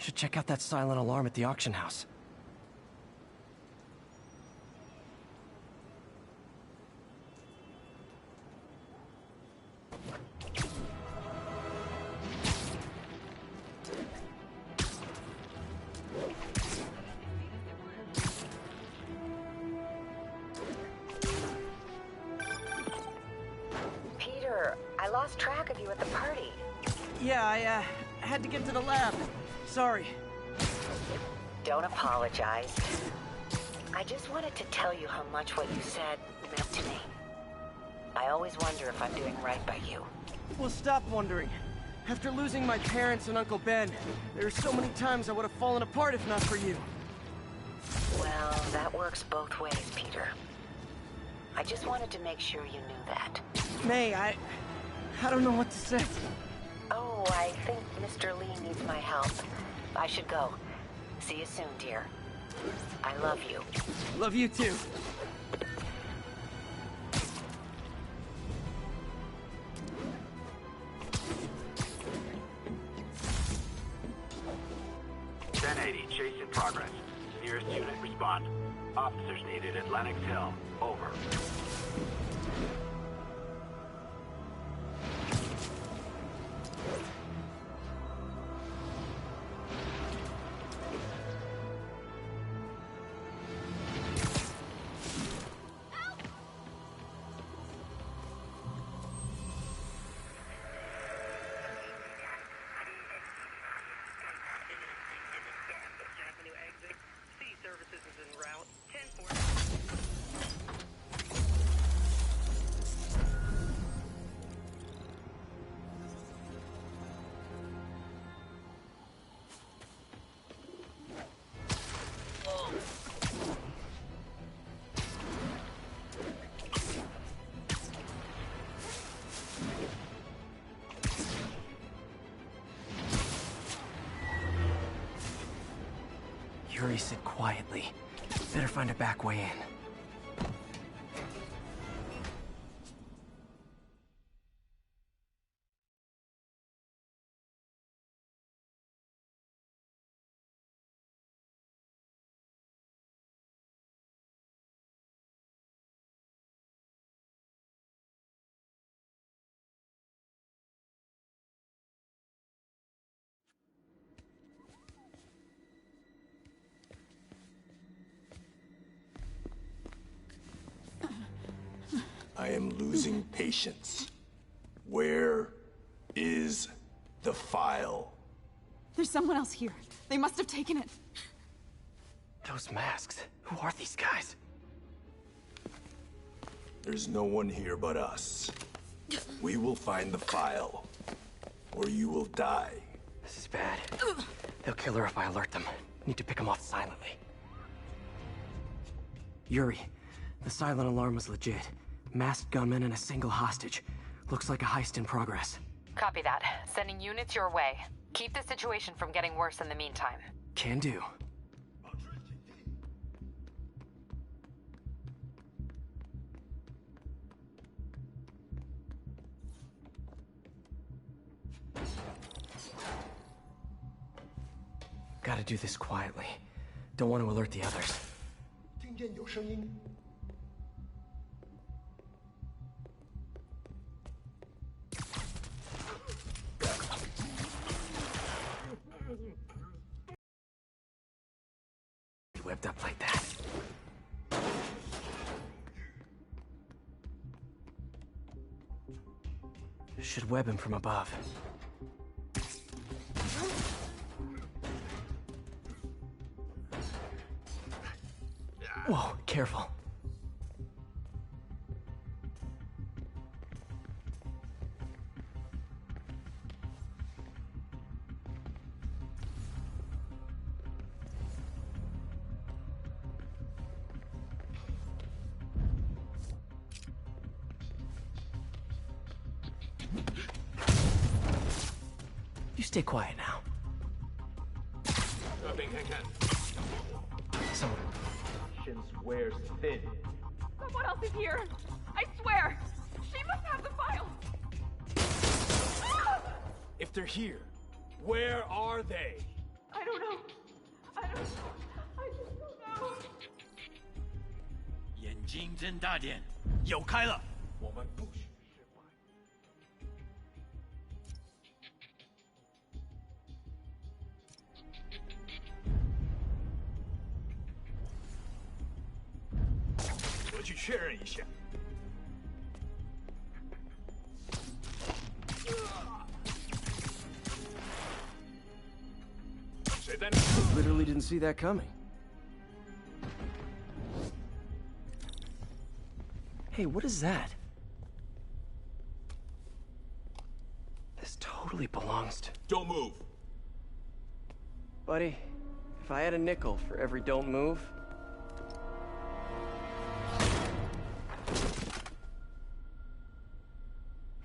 Should check out that silent alarm at the auction house. Peter, I lost track of you at the party. Yeah, I had to get to the lab. Sorry. Don't apologize. I just wanted to tell you how much what you said meant to me. I always wonder if I'm doing right by you. Well, stop wondering. After losing my parents and Uncle Ben, there are so many times I would have fallen apart if not for you. Well, that works both ways, Peter. I just wanted to make sure you knew that. May, I don't know what to say. Oh, I think Mr. Lee needs my help. I should go. See you soon, dear. I love you. Love you too. Chase in progress. Nearest unit respond. Officers needed at Lenox Hill. Over. Yuri, sit quietly. Better find a back way in. I am losing patience. Where is the file? There's someone else here. They must have taken it. Those masks. Who are these guys? There's no one here but us. We will find the file, or you will die. This is bad. They'll kill her if I alert them. Need to pick them off silently. Yuri, the silent alarm was legit. Masked gunmen and a single hostage. Looks like a heist in progress. Copy that. Sending units your way. Keep the situation from getting worse in the meantime. Can do. Gotta do this quietly. Don't want to alert the others. 听见有声音。 Webbed up like that. Should web him from above. Whoa, careful. You stay quiet now. Someone. Wears thin. Someone else is here. I swear. She must have the file. If they're here, where are they? I don't know. I just don't know. 眼睛睁大点，有开了。我们不许失败。我去确认一下。谁在那？ Literally didn't see that coming. Hey, what is that? This totally belongs to... Don't move. Buddy, if I had a nickel for every don't move...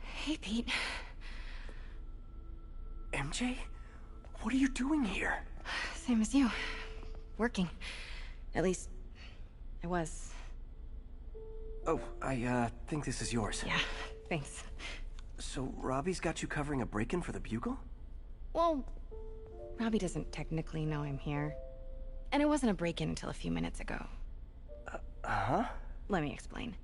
Hey, Pete. MJ? What are you doing here? Same as you. Working. At least, I was. Oh, I think this is yours. Yeah, thanks. So, Robbie's got you covering a break-in for the Bugle? Well, Robbie doesn't technically know I'm here. And it wasn't a break-in until a few minutes ago. Uh-huh? Let me explain.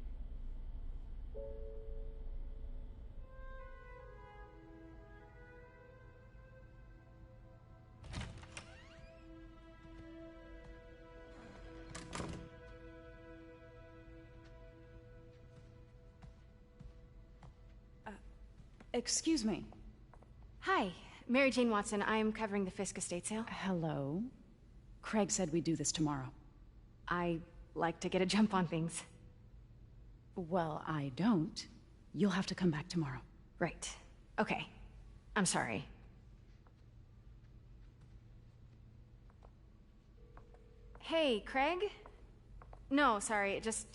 Excuse me. Hi, Mary Jane Watson. I'm covering the Fisk estate sale. Hello. Craig said we'd do this tomorrow. I like to get a jump on things. Well, I don't. You'll have to come back tomorrow. Right. Okay. I'm sorry. Hey, Craig? No, sorry. It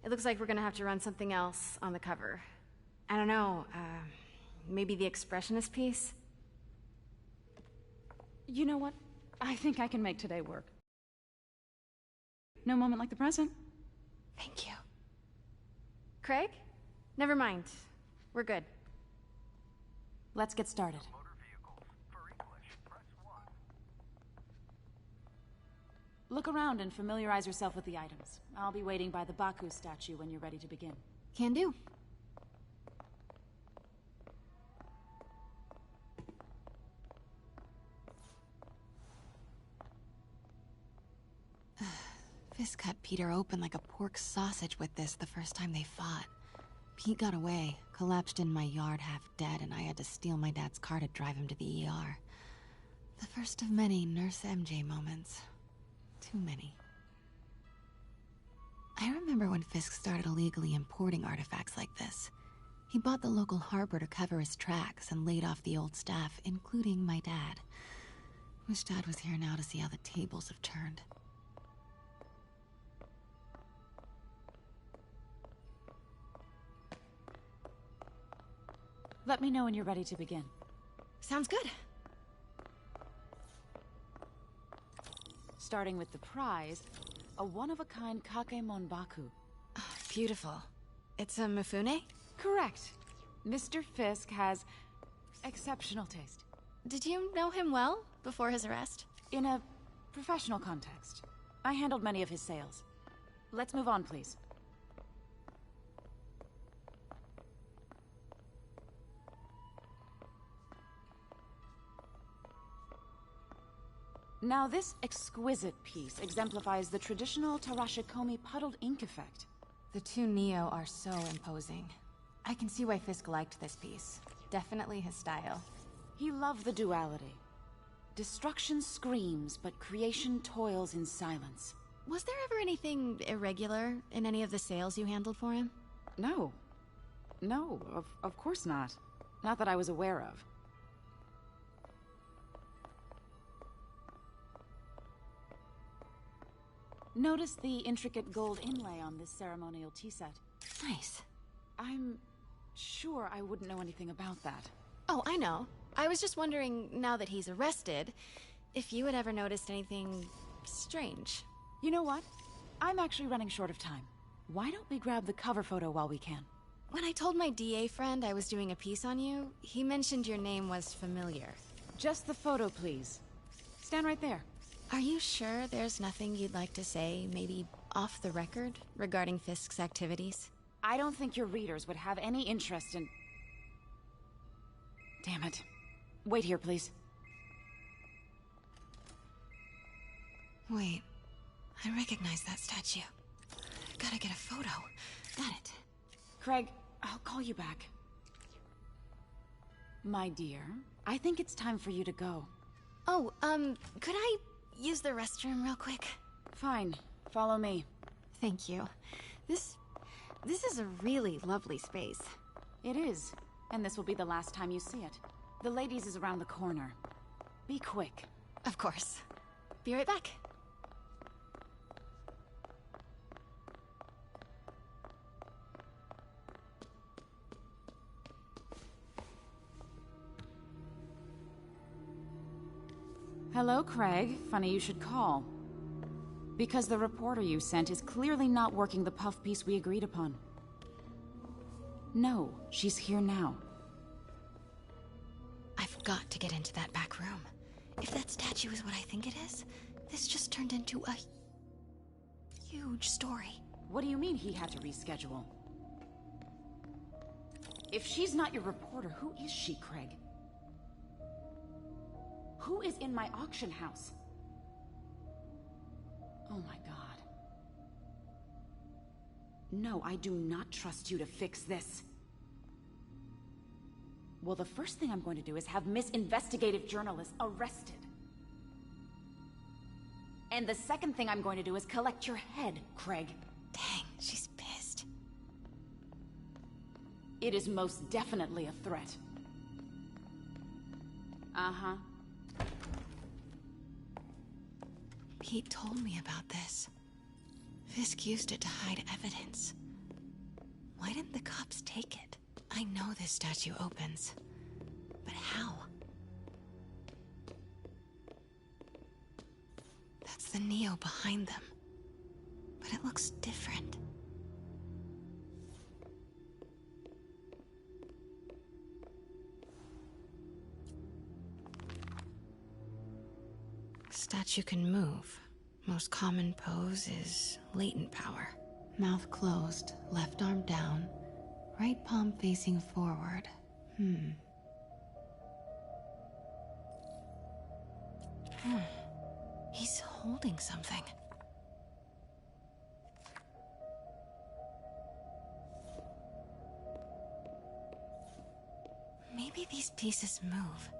looks like we're gonna have to run something else on the cover. I don't know, maybe the expressionist piece? You know what? I think I can make today work. No moment like the present. Thank you. Craig? Never mind. We're good. Let's get started. Look around and familiarize yourself with the items. I'll be waiting by the Baku statue when you're ready to begin. Can do. Fisk cut Peter open like a pork sausage with this the first time they fought. Pete got away, collapsed in my yard half dead, and I had to steal my dad's car to drive him to the ER. The first of many Nurse MJ moments. Too many. I remember when Fisk started illegally importing artifacts like this. He bought the local harbor to cover his tracks and laid off the old staff, including my dad. Wish Dad was here now to see how the tables have turned. Let me know when you're ready to begin. Sounds good. Starting with the prize, a one-of-a-kind Kakemon Baku. Beautiful. It's a Mifune? Correct. Mr. Fisk has exceptional taste. Did you know him well before his arrest? In a professional context. I handled many of his sales. Let's move on, please. Now, this exquisite piece exemplifies the traditional Tarashikomi puddled ink effect. The two Neo are so imposing. I can see why Fisk liked this piece. Definitely his style. He loved the duality. Destruction screams, but creation toils in silence. Was there ever anything irregular in any of the sales you handled for him? No. No, of course not. Not that I was aware of. Notice the intricate gold inlay on this ceremonial tea set. Nice. I'm sure I wouldn't know anything about that. Oh, I know. I was just wondering, now that he's arrested, if you had ever noticed anything strange. You know what? I'm actually running short of time. Why don't we grab the cover photo while we can? When I told my DA friend I was doing a piece on you, he mentioned your name was familiar. Just the photo, please. Stand right there. Are you sure there's nothing you'd like to say, maybe off the record, regarding Fisk's activities? I don't think your readers would have any interest in... Damn it. Wait here, please. Wait. I recognize that statue. Gotta get a photo. Got it. Craig, I'll call you back. My dear, I think it's time for you to go. Oh, could I use the restroom real quick? Fine. Follow me. Thank you. This is a really lovely space. It is. And this will be the last time you see it. The ladies is around the corner. Be quick. Of course. Be right back. Hello, Craig. Funny you should call. Because the reporter you sent is clearly not working the puff piece we agreed upon. No, she's here now. I've got to get into that back room. If that statue is what I think it is, this just turned into a huge story. What do you mean he had to reschedule? If she's not your reporter, who is she, Craig? Who is in my auction house? Oh my god. No, I do not trust you to fix this. Well, the first thing I'm going to do is have Miss Investigative Journalist arrested. And the second thing I'm going to do is collect your head, Craig. Dang, she's pissed. It is most definitely a threat. Uh-huh. Pete told me about this. Fisk used it to hide evidence. Why didn't the cops take it? I know this statue opens. But how? That's the Neo behind them. But it looks different. Statue can move. Most common pose is latent power. Mouth closed, left arm down, right palm facing forward. He's holding something. Maybe these pieces move.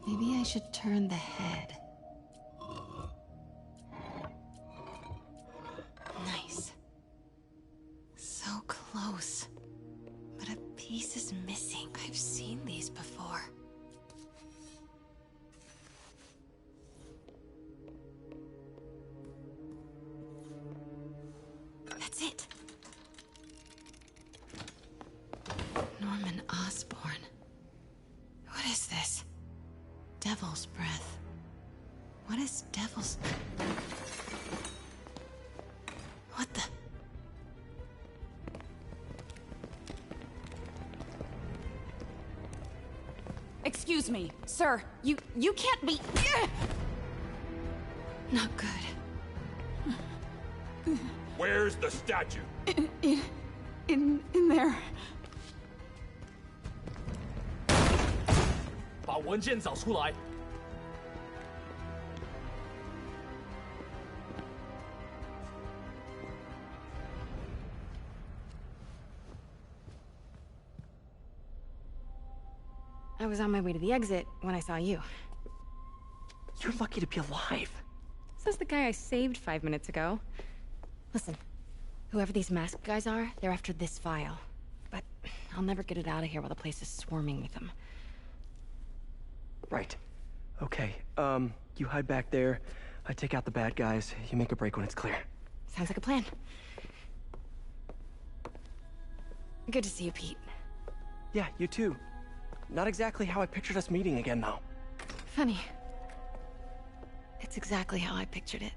Maybe I should turn the head. Nice. So close. But a piece is missing. I've seen these before. That's it. Norman Osborn. What is this? Devil's breath. What is devil's... What the... Excuse me, sir. You can't be... Not good. Where's the statue? In there. 把文件找出来。I was on my way to the exit when I saw you. You're lucky to be alive. Says the guy I saved 5 minutes ago. Listen, whoever these masked guys are, they're after this file. But I'll never get it out of here while the place is swarming with them. Right. Okay, you hide back there. I take out the bad guys. You make a break when it's clear. Sounds like a plan. Good to see you, Pete. Yeah, you too. Not exactly how I pictured us meeting again, though. Funny. It's exactly how I pictured it.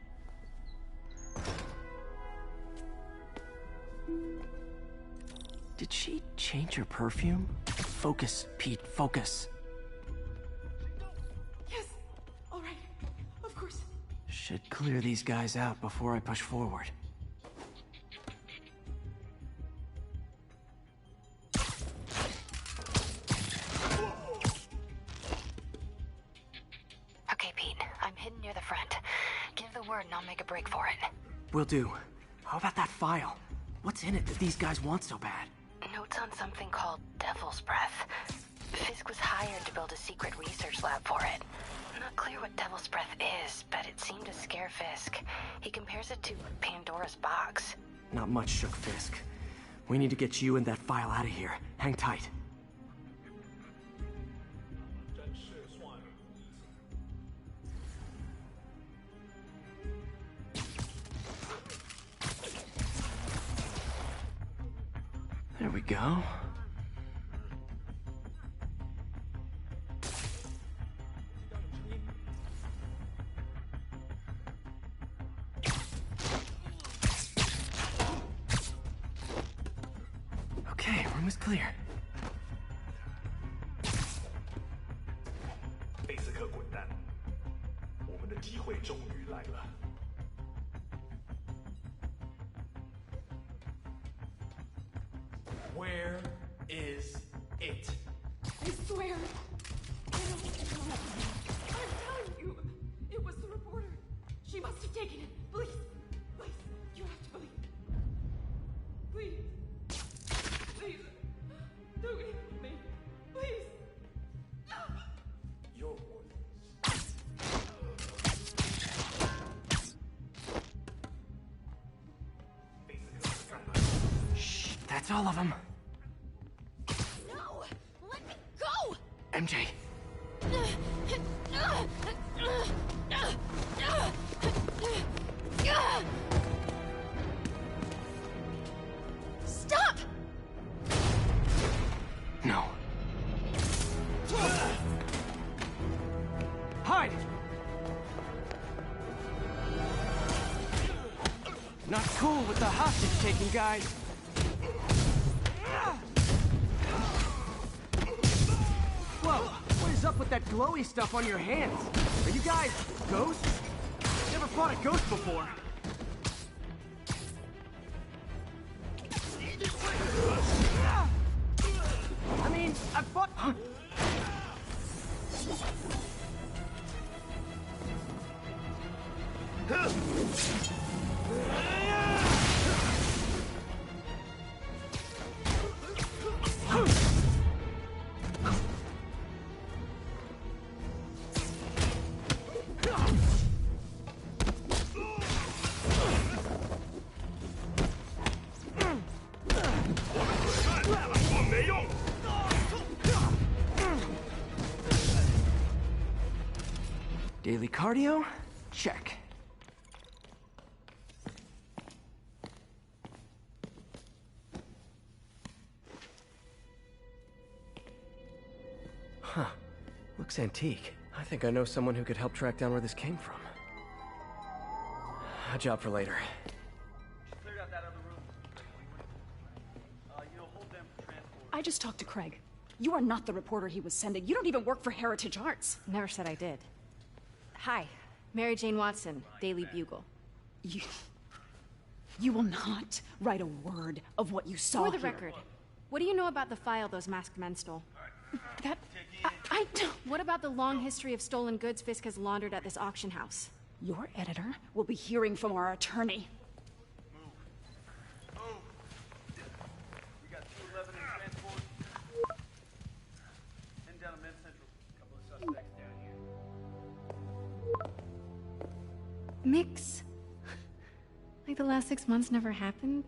Did she change her perfume? Focus, Pete, focus. Yes. All right. Of course. Should clear these guys out before I push forward. Okay, Pete. I'm hidden near the front. Give the word and I'll make a break for it. Will do. How about that file? What's in it that these guys want so bad? Notes on something called Devil's Breath. Fisk was hired to build a secret research lab for it. Not clear what Devil's Breath is, but it seemed to scare Fisk. He compares it to Pandora's box. Not much shook Fisk. We need to get you and that file out of here. Hang tight. There we go. Okay, room is clear. 贝斯克滚蛋！我们的机会终于来了。Where is it? I swear. I don't know. I'm telling you, it was the reporter. She must have taken it. Please, please, you have to believe. Please, please, don't leave me. Please. Your Shh, that's all of them. No, let me go. MJ. Stop! No. Hide! Not cool with the hostage-taking guys. Whoa, what is up with that glowy stuff on your hands? Are you guys ghosts? Never fought a ghost before. I mean, I fought... Huh? Daily cardio? Check. Huh. Looks antique. I think I know someone who could help track down where this came from. A job for later. Cleared out that other room. Hold them for transport. I just talked to Craig. You are not the reporter he was sending. You don't even work for Heritage Arts. Never said I did. Hi, Mary Jane Watson, Daily Bugle. You will not write a word of what you saw For the here. record, what do you know about the file those masked men stole? I don't... What about the long history of stolen goods Fisk has laundered at this auction house? Your editor will be hearing from our attorney. We got 211 in transport. Heading down to Med Central. Couple of suspects down here. Mix. Like the last 6 months never happened?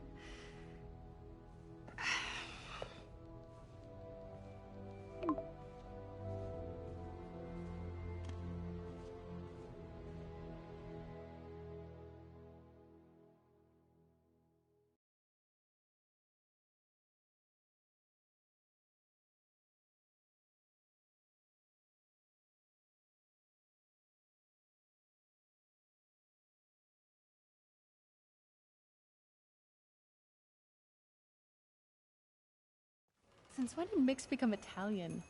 Since when did Mix become Italian?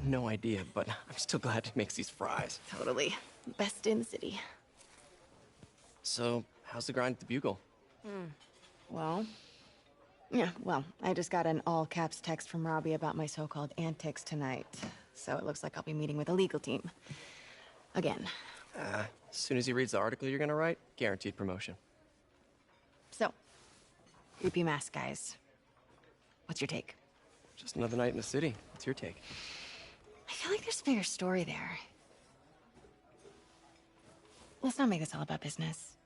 No idea, but I'm still glad he makes these fries. Totally. Best in the city. So, how's the grind at the Bugle? Well, I just got an all-caps text from Robbie about my so-called antics tonight. So it looks like I'll be meeting with the legal team. Again. As soon as he reads the article you're gonna write, guaranteed promotion. So, creepy mask guys. What's your take? Just another night in the city. What's your take? I feel like there's a bigger story there. Let's not make this all about business.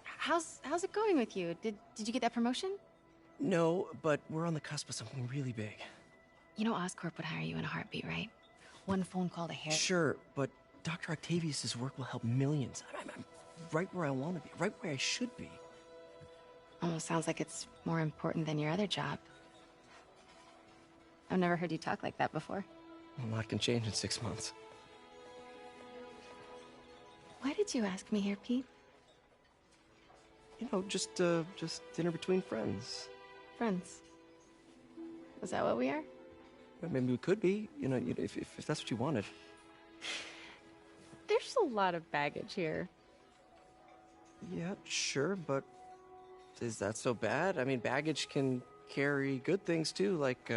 How's it going with you? Did you get that promotion? No, but we're on the cusp of something really big. You know Oscorp would hire you in a heartbeat, right? One phone call to Harry. Sure, but Dr. Octavius' work will help millions. I'm right where I want to be, right where I should be. Almost sounds like it's more important than your other job. I've never heard you talk like that before. A lot can change in 6 months. Why did you ask me here, Pete? You know, just dinner between friends. Friends. Is that what we are? Well, maybe we could be, you know, if that's what you wanted. There's a lot of baggage here. Yeah, sure, but is that so bad? I mean, baggage can carry good things too, like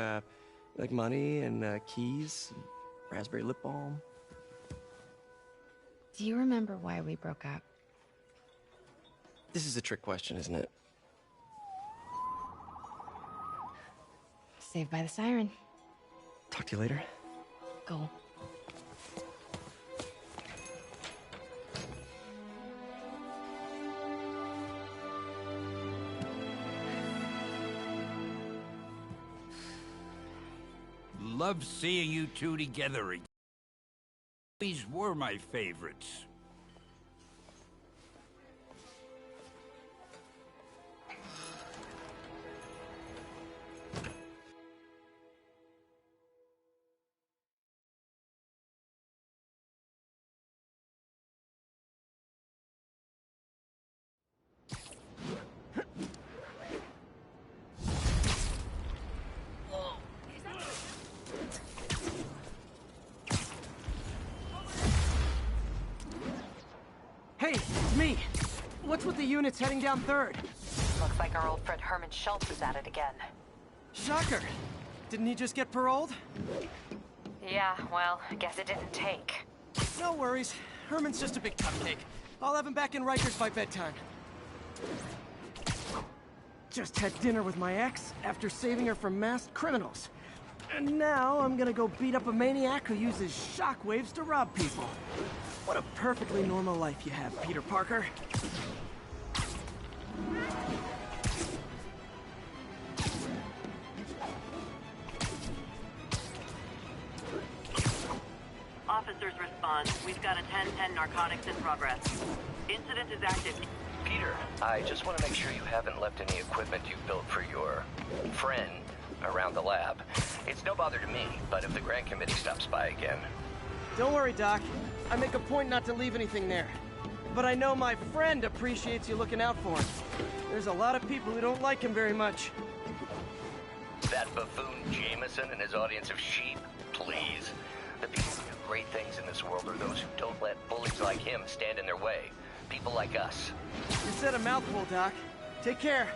money and keys, and raspberry lip balm. Do you remember why we broke up? This is a trick question, isn't it? Saved by the siren. Talk to you later. Go. Love seeing you two together again. These were my favorites. Hey, it's me. What's with the units heading down 3rd? Looks like our old friend Herman Schultz is at it again. Shocker. Didn't he just get paroled? Yeah, well, I guess it didn't take. No worries. Herman's just a big cupcake. I'll have him back in Rikers by bedtime. Just had dinner with my ex after saving her from masked criminals. And now I'm gonna go beat up a maniac who uses shockwaves to rob people. What a perfectly normal life you have, Peter Parker. Officers respond. We've got a 10-10 narcotics in progress. Incident is active. Peter, I just want to make sure you haven't left any equipment you've built for your friend around the lab. It's no bother to me, but if the Grant Committee stops by again... Don't worry, Doc. I make a point not to leave anything there. But I know my friend appreciates you looking out for him. There's a lot of people who don't like him very much. That buffoon Jameson and his audience of sheep? Please. The people who do great things in this world are those who don't let bullies like him stand in their way. People like us. You said a mouthful, Doc. Take care.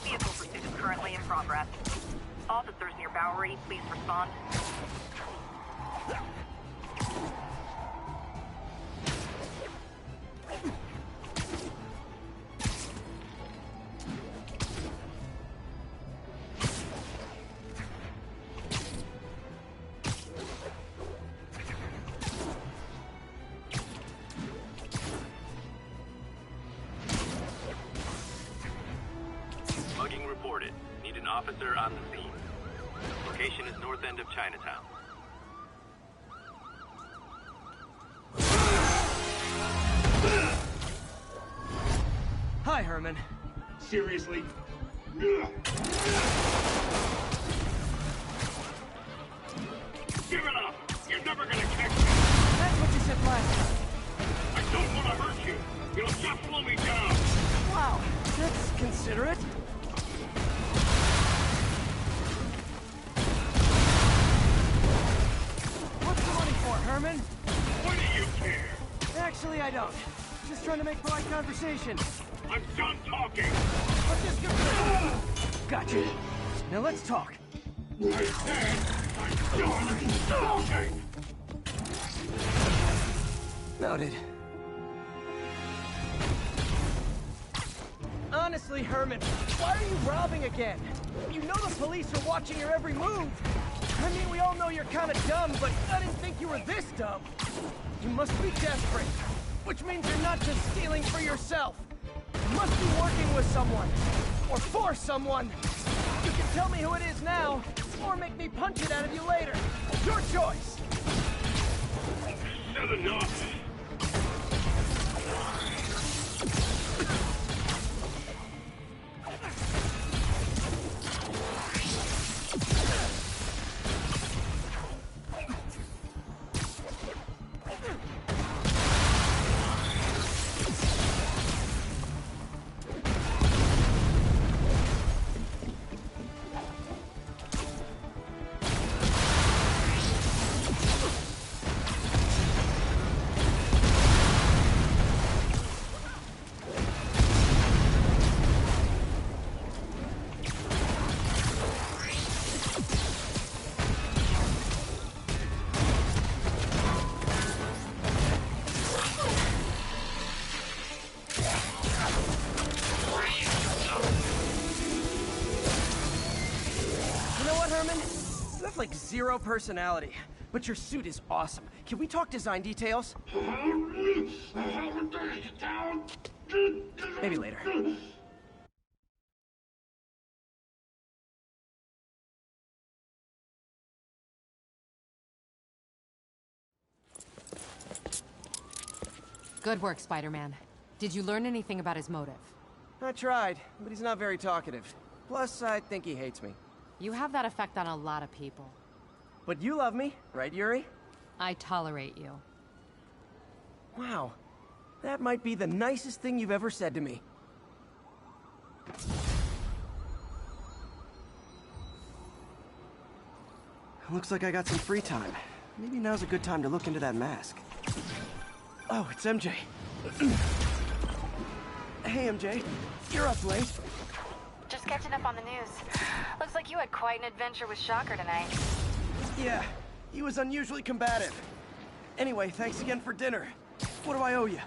Vehicle pursuit is currently in progress. Officers near Bowery, please respond. Officer on the scene. Location is north end of Chinatown. Hi, Herman. Seriously? Give it up! You're never gonna catch me! said last time. I don't want to hurt you. You'll just slow me down. Wow, that's considerate. What's the money for, Herman? What do you care? Actually, I don't. Just trying to make polite conversation. I'm done talking. Let's just get... Gotcha. Now let's talk. I said I'm done talking. Noted. Honestly, Herman, why are you robbing again? You know the police are watching your every move. I mean, we all know you're kind of dumb, but I didn't think you were this dumb. You must be desperate, which means you're not just stealing for yourself. You must be working with someone, or for someone. You can tell me who it is now, or make me punch it out of you later. Your choice. Said enough. Like zero personality, but your suit is awesome. Can we talk design details? Maybe later. Good work, Spider-Man. Did you learn anything about his motive? I tried, but he's not very talkative. Plus, I think he hates me. You have that effect on a lot of people. But you love me, right, Yuri? I tolerate you. Wow. That might be the nicest thing you've ever said to me. Looks like I got some free time. Maybe now's a good time to look into that mask. Oh, it's MJ. Hey, MJ. You're up late. Just catching up on the news. Looks like you had quite an adventure with Shocker tonight. Yeah, he was unusually combative. Anyway, thanks again for dinner. What do I owe you?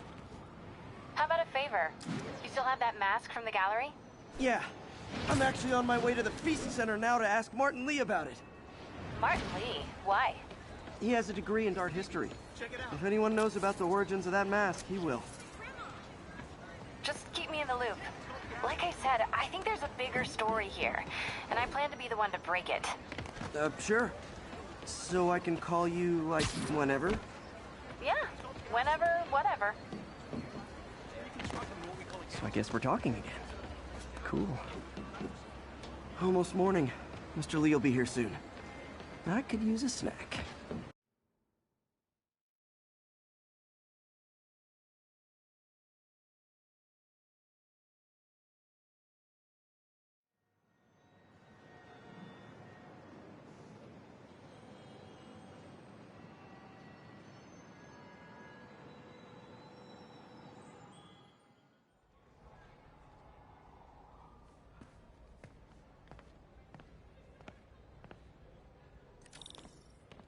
How about a favor? You still have that mask from the gallery? Yeah. I'm actually on my way to the Feast Center now to ask Martin Lee about it. Martin Lee? Why? He has a degree in art history. Check it out. If anyone knows about the origins of that mask, he will. Just keep me in the loop. Like I said, I think there's a bigger story here, and I plan to be the one to break it. Sure. So I can call you, like, whenever? Yeah, whenever, whatever. So I guess we're talking again. Cool. Almost morning. Mr. Lee will be here soon. I could use a snack.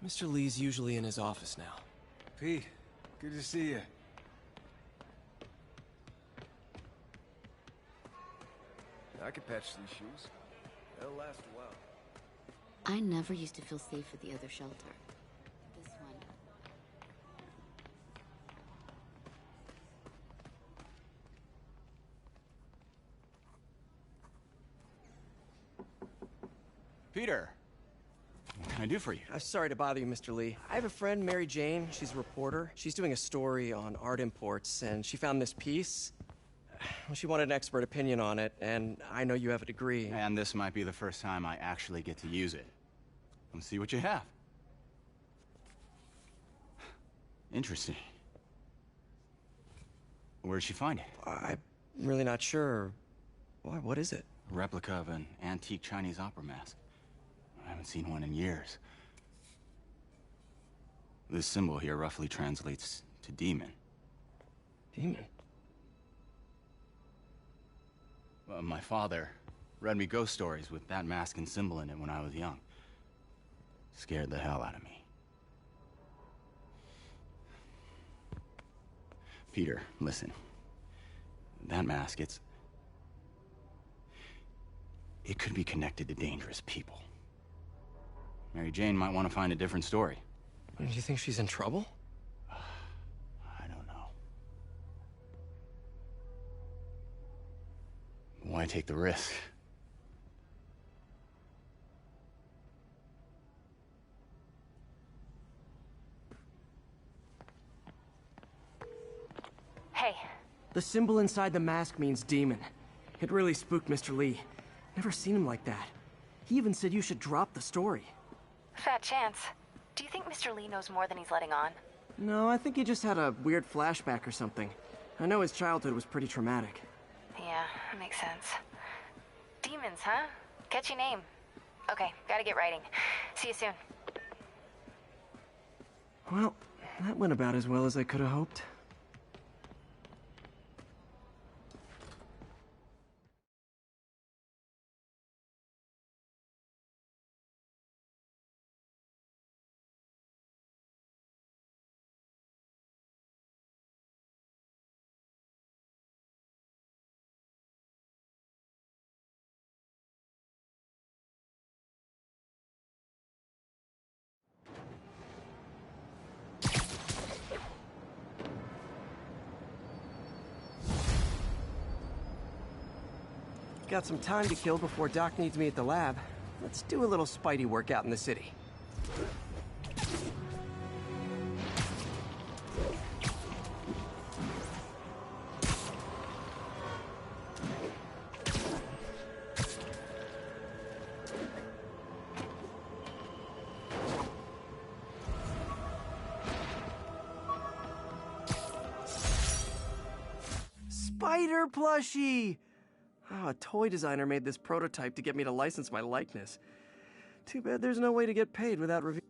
Mr. Lee's usually in his office now. Pete, good to see you. I could patch these shoes. They'll last a while. I never used to feel safe at the other shelter. This one. Peter, what can I do for you? Sorry to bother you, Mr. Lee. I have a friend, Mary Jane. She's a reporter. She's doing a story on art imports, and she found this piece. Well, she wanted an expert opinion on it, and I know you have a degree. And this might be the first time I actually get to use it. Let's see what you have. Interesting. Where did she find it? I'm really not sure. What is it? A replica of an antique Chinese opera mask. I haven't seen one in years. This symbol here roughly translates to demon. Demon? Well, my father read me ghost stories with that mask and symbol in it when I was young. Scared the hell out of me. Peter, listen. That mask, it could be connected to dangerous people. Mary Jane might want to find a different story. Do you think she's in trouble? I don't know. Why take the risk? Hey. The symbol inside the mask means demon. It really spooked Mr. Lee. Never seen him like that. He even said you should drop the story. Fat chance. Do you think Mr. Lee knows more than he's letting on? No, I think he just had a weird flashback or something. I know his childhood was pretty traumatic. Yeah, makes sense. Demons, huh? Catchy name. Okay, gotta get writing. See you soon. Well, that went about as well as I could have hoped. Got some time to kill before Doc needs me at the lab. Let's do a little Spidey workout in the city. Spider plushie! Oh, a toy designer made this prototype to get me to license my likeness. Too bad there's no way to get paid without revealing.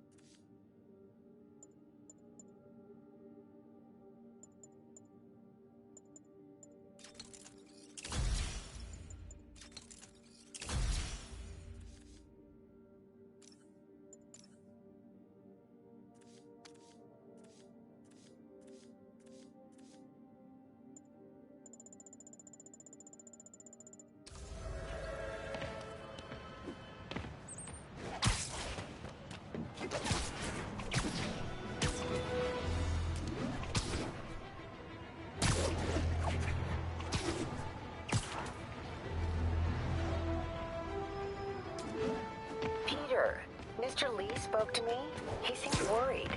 Mr. Lee spoke to me. He seemed worried.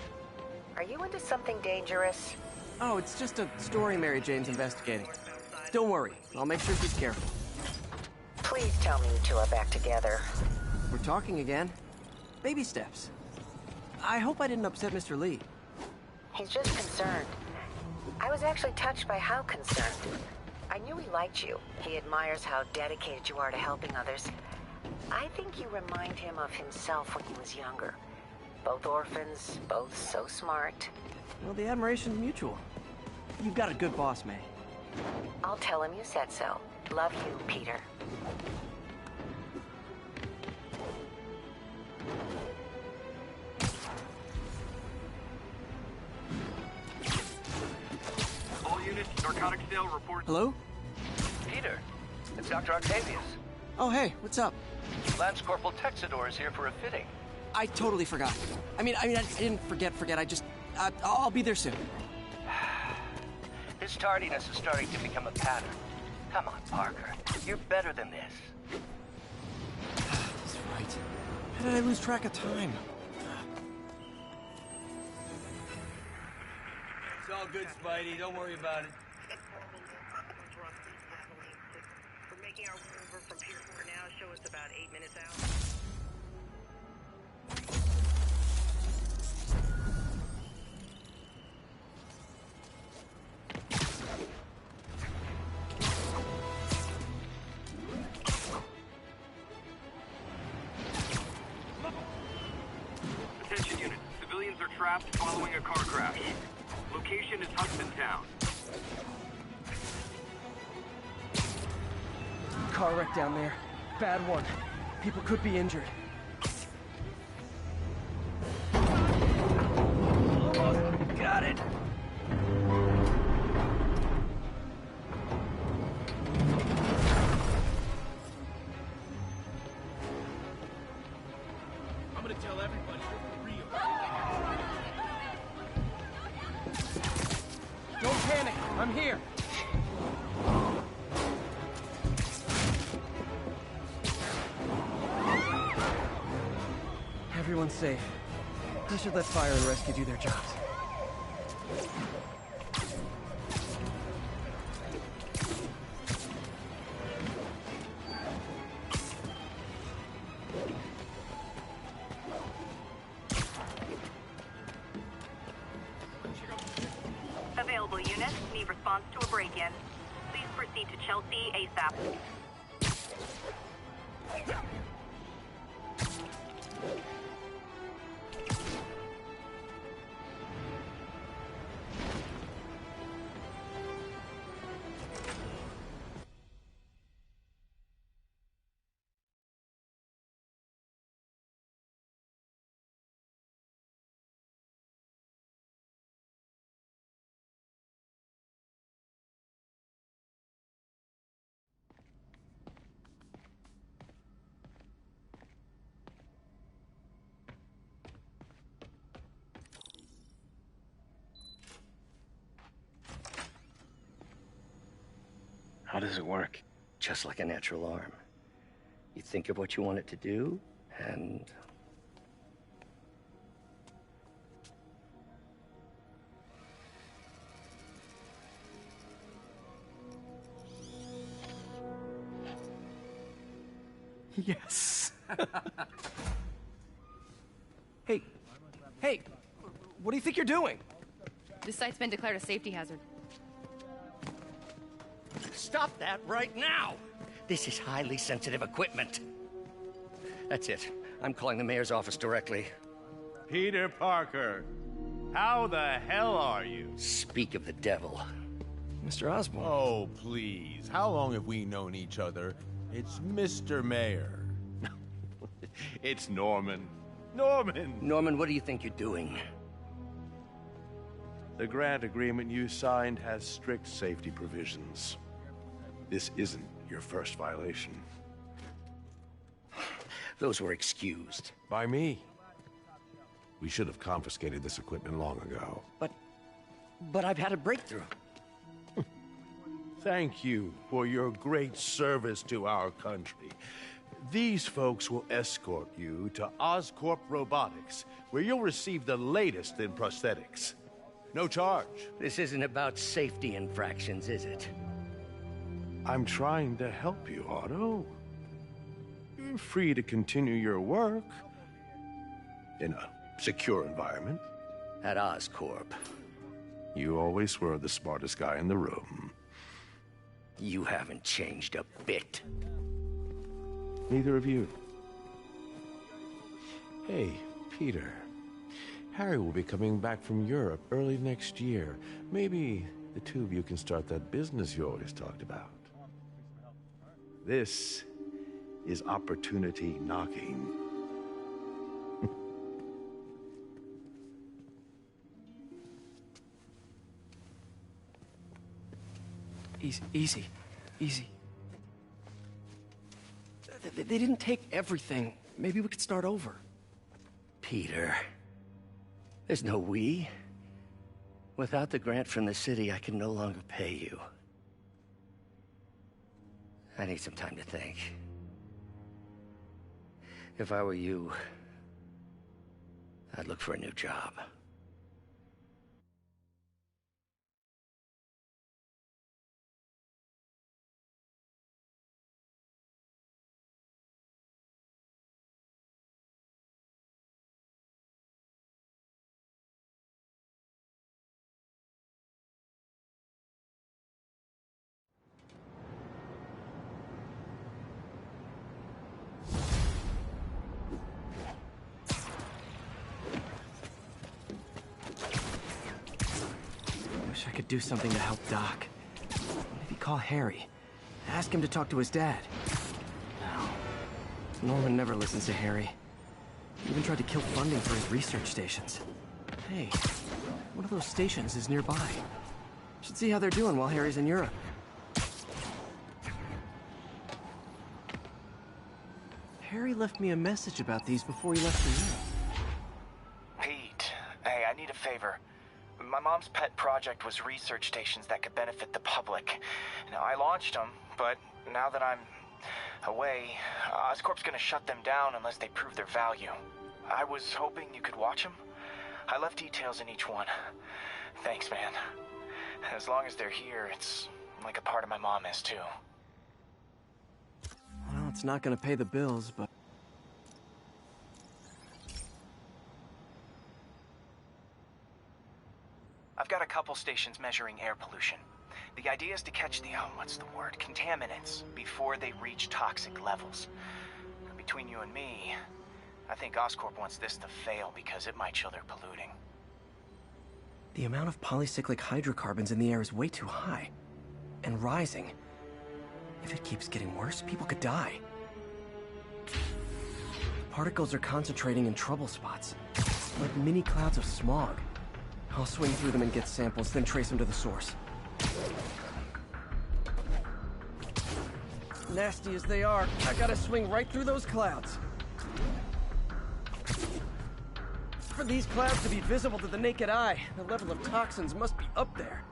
Are you into something dangerous? Oh, it's just a story Mary Jane's investigating. Don't worry, I'll make sure she's careful. Please tell me you two are back together. We're talking again. Baby steps. I hope I didn't upset Mr. Lee. He's just concerned. I was actually touched by how concerned. I knew he liked you. He admires how dedicated you are to helping others. I think you remind him of himself when he was younger. Both orphans, both so smart. Well, the admiration's mutual. You've got a good boss, May. I'll tell him you said so. Love you, Peter. All units, narcotic sale report. Hello? Peter, it's Dr. Octavius. Oh, hey, what's up? Lance Corporal Texador is here for a fitting. I totally forgot. I mean, I didn't forget. I just, I'll be there soon. His tardiness is starting to become a pattern. Come on, Parker. You're better than this. That's right. How did I lose track of time? It's all good, Spidey. Don't worry about it. We're making our way over from Pier 4 now. Show us about 8 minutes out. collapsed following a car crash. Location is Hudson Town. Car wreck down there. Bad one. People could be injured. Almost got it. I'm gonna tell everybody you're for real. Don't panic. I'm here. Everyone's safe. I should let fire and rescue do their jobs. Available units need response to a break-in. Please proceed to Chelsea ASAP. How does it work? Just like a natural arm. You think of what you want it to do, and... Yes. Hey. Hey. What do you think you're doing? This site's been declared a safety hazard. Stop that right now! This is highly sensitive equipment. That's it. I'm calling the mayor's office directly. Peter Parker, how the hell are you? Speak of the devil. Mr. Osborn. Oh, please. How long have we known each other? It's Mr. Mayor. It's Norman. Norman! Norman, what do you think you're doing? The grant agreement you signed has strict safety provisions. This isn't your first violation. Those were excused. By me. We should have confiscated this equipment long ago. But I've had a breakthrough. Thank you for your great service to our country. These folks will escort you to Oscorp Robotics, where you'll receive the latest in prosthetics. No charge. This isn't about safety infractions, is it? I'm trying to help you, Otto. You're free to continue your work in a secure environment. At Oscorp. You always were the smartest guy in the room. You haven't changed a bit. Neither of you. Hey, Peter. Harry will be coming back from Europe early next year. Maybe the two of you can start that business you always talked about. This is opportunity knocking. Easy. They didn't take everything. Maybe we could start over. Peter, there's no we. Without the grant from the city, I can no longer pay you. I need some time to think. If I were you, I'd look for a new job. could do something to help Doc. Maybe call Harry. Ask him to talk to his dad. No. Norman never listens to Harry. He even tried to kill funding for his research stations. Hey, one of those stations is nearby. Should see how they're doing while Harry's in Europe. Harry left me a message about these before he left for Europe. Pete, hey, I need a favor. My mom's pet project was research stations that could benefit the public. Now, I launched them, but now that I'm away, Oscorp's gonna shut them down unless they prove their value. I was hoping you could watch them. I left details in each one. Thanks, man. As long as they're here, it's like a part of my mom is, too. Well, it's not gonna pay the bills, but... I've got a couple stations measuring air pollution. The idea is to catch the, contaminants before they reach toxic levels. Between you and me, I think Oscorp wants this to fail because it might show they're polluting. The amount of polycyclic hydrocarbons in the air is way too high. And rising. If it keeps getting worse, people could die. Particles are concentrating in trouble spots, like mini clouds of smog. I'll swing through them and get samples, then trace them to the source. Nasty as they are, I gotta swing right through those clouds. For these clouds to be visible to the naked eye, the level of toxins must be up there.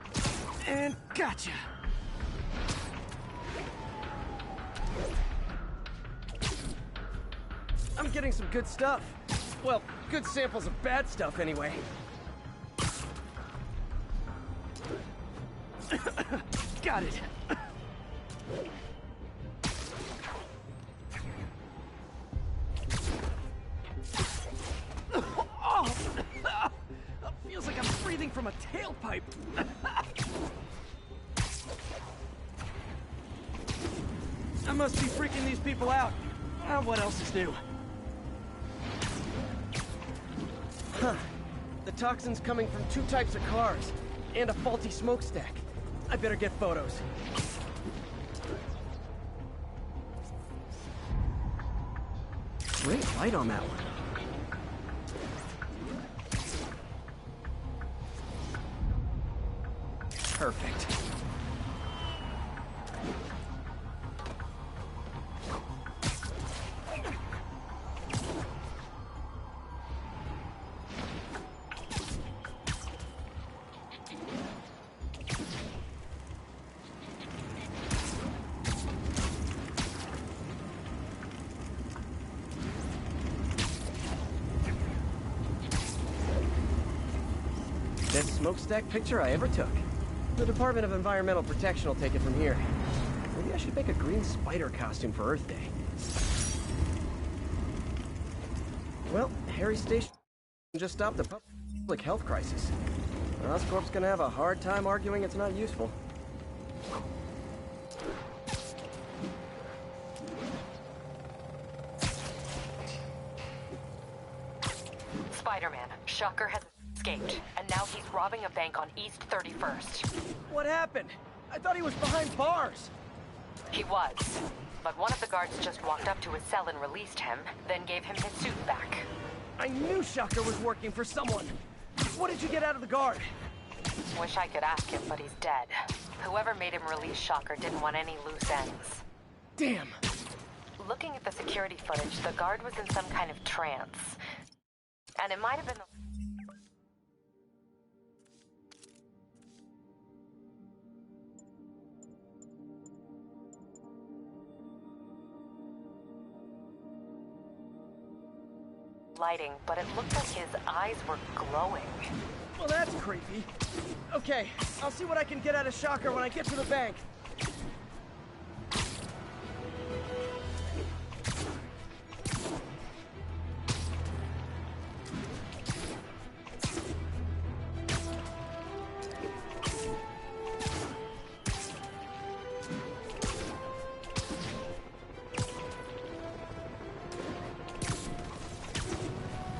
And gotcha! I'm getting some good stuff. Well, good samples of bad stuff anyway. Got it. Oh, feels like I'm breathing from a tailpipe. I must be freaking these people out. What else is new? Huh. The toxin's coming from 2 types of cars, and a faulty smokestack. I better get photos. Great light on that one. Perfect. Best smokestack picture I ever took. The Department of Environmental Protection will take it from here. Maybe I should make a green spider costume for Earth Day. Well, Harry Station just stopped the public health crisis. Oscorp's gonna have a hard time arguing it's not useful. Spiderman, Shocker has escaped, and now he's robbing a bank on East 31st. What happened? I thought he was behind bars. He was, but one of the guards just walked up to his cell and released him, then gave him his suit back. I knew Shocker was working for someone. What did you get out of the guard? Wish I could ask him, but he's dead. Whoever made him release Shocker didn't want any loose ends. Damn. Looking at the security footage, the guard was in some kind of trance. And it might have been the... lighting, but it looked like his eyes were glowing. Well, that's creepy. Okay, I'll see what I can get out of Shocker when I get to the bank.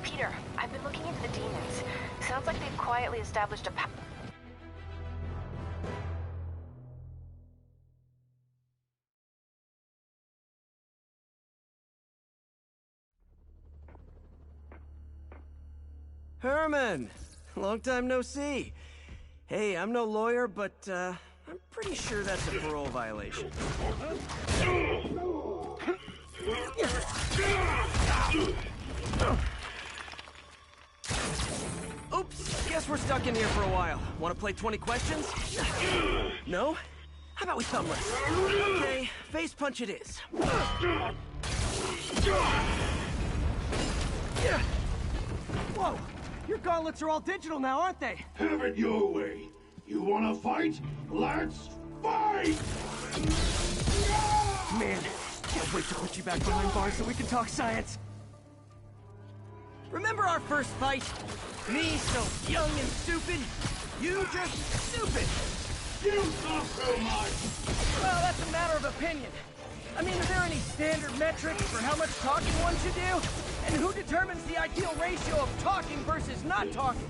Peter, I've been looking into the demons. Sounds like they've quietly established a Herman! Long time no see. Hey, I'm no lawyer, but, I'm pretty sure that's a parole violation. Oops, guess we're stuck in here for a while. Want to play 20 questions? No? How about we thumb wrestle? Okay, face punch it is. Whoa! Your gauntlets are all digital now, aren't they? Have it your way. You wanna fight? Let's fight! Man, can't wait to put you back behind bars so we can talk science. Remember our first fight? Me so young and stupid, you just stupid. You talk so much! Well, that's a matter of opinion. I mean, are there any standard metrics for how much talking one should do? And who determines the ideal ratio of talking versus not talking?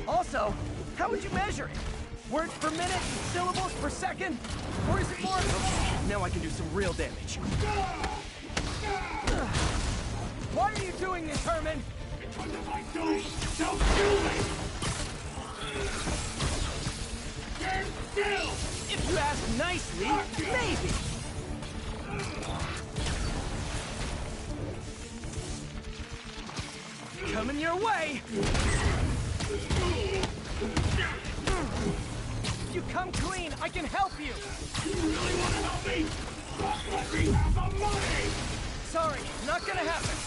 Also, how would you measure it? Words per minute, syllables per second? Or is it more... Now I can do some real damage. Why are you doing this, Herman? Because if I don't, they'll kill me! Stand still! If you ask nicely, maybe. Coming your way! If you come clean, I can help you! You really want to help me? Just let me have the money! Sorry, not gonna happen.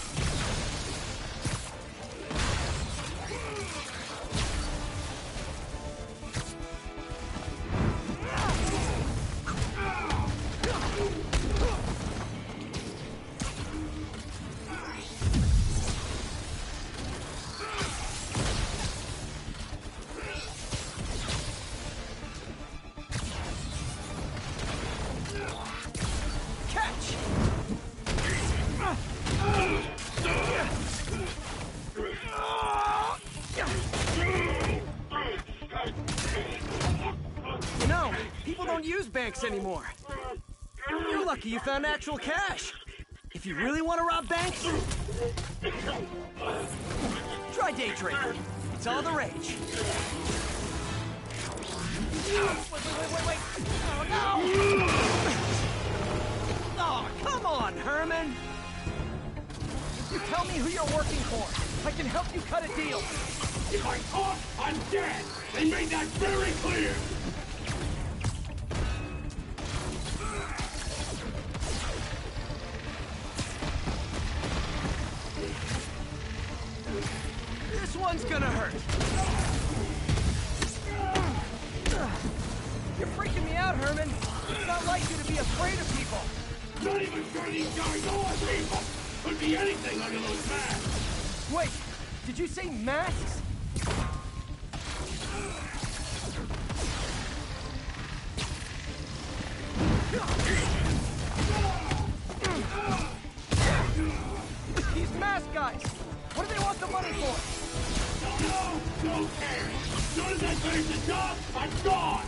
Banks anymore. You're lucky you found actual cash. If you really want to rob banks, try day trading. It's all the rage. Wait. Oh, no! Oh, come on, Herman! If you tell me who you're working for, I can help you cut a deal. If I talk, I'm dead! They made that very clear! This one's gonna hurt. You're freaking me out, Herman. It's not like you to be afraid of people. Not even sure these guys are people. Could be anything under those masks. Wait, did you say masks? These mask guys. What do they want the money for? Don't care. As soon as I finish the job, I'm gone.